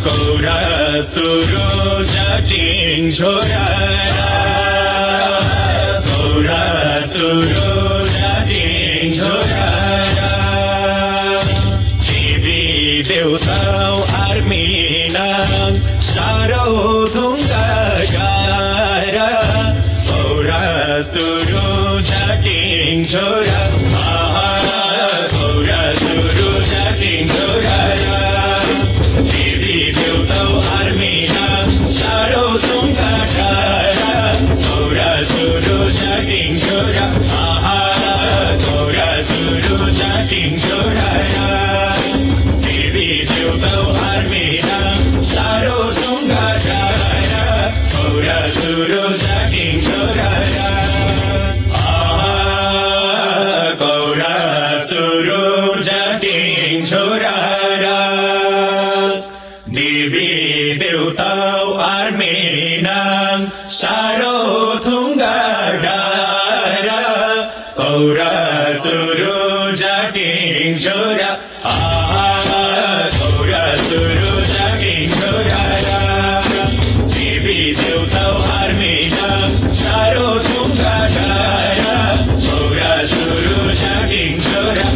कौरा सुरु जाटिङ छोरा कौरा सुरु जाटिङ छोरा देवी देवता आर्मीना सारो ढुङ्गा गारा कौरा सुरु जाटिङ छोरा कौरा सुरु जाटिङ छोरा देवी देवता आर्मीना सारो ढुङ्गा गारा कौरा सुरु जाटिङ छोरा कौरा सुरु जाटिङ छोरा देवी देवता आर्मीना सारो ढुङ्गा गारा कौरा सुरु जाटिङ छोरा कौरा सुरु जाटिङ छोरा देवी देवता आर्मीना सारो ढुङ्गा गारा कौरा सुरु जाटिङ छोरा कौरा सुरु जाटिङ छोरा देवी देवता आर्मीना सारो ढुङ्गा गारा कौरा सुरु जाटिङ छोरा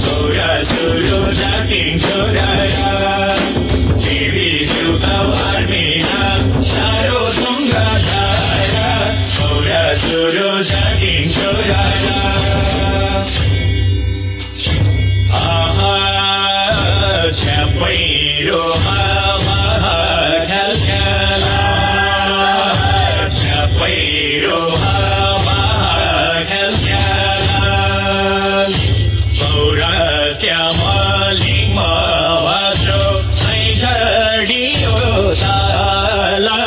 कौरा सुरु जाटिङ छोरा देवी देवता आर्मीना सारो ढुङ्गा गारा कौरा सुरु जाटिङ छोरा पहिरो हावा खेल्खेला पहिरो हावा खेल्खेला कौरा श्यामलिङमा वाचो नै झडियो ताला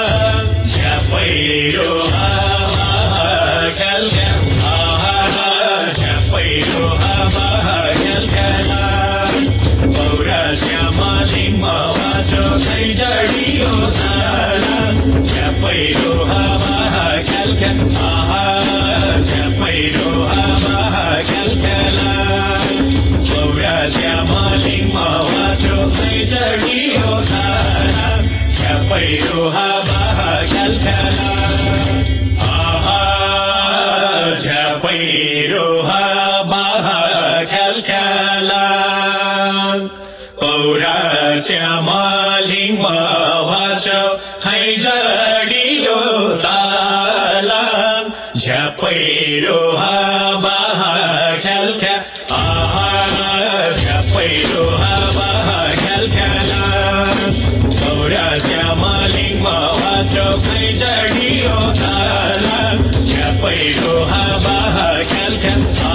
पहिरो हावा खेल्खेला पहिरो हावा खेल्खेला कौरा श्यामलिङमा वाचो नै झडियो ताला पहिरो हावा खेल्खेला पहिरो हावा खेल्खेला कौरा श्यामलिङमा वाचो नै झडियो ताला पहिरो हावा खेल्खेला पहिरो हावा खेल्खेला कौरा श्यामलिङमा वाचो है झडियो ताला पहिरो हावा खेल्खेला पहिरो हावा खेल्खेला कौरा श्यामलिङमा वाचो है झडियो ताला पहिरो हावा खेल्खेला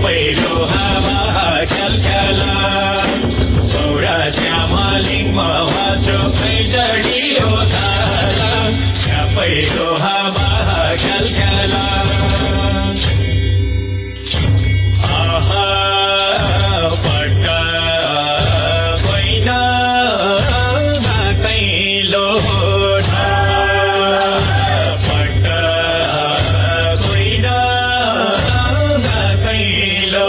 पहिरो हावा खेल्खेला कौरा श्यामलिङमा वाचो है झडियो ताला पहिरो हावा खेल्खेला पट्टा कोइना कैलो पट्टा कोइना कैलो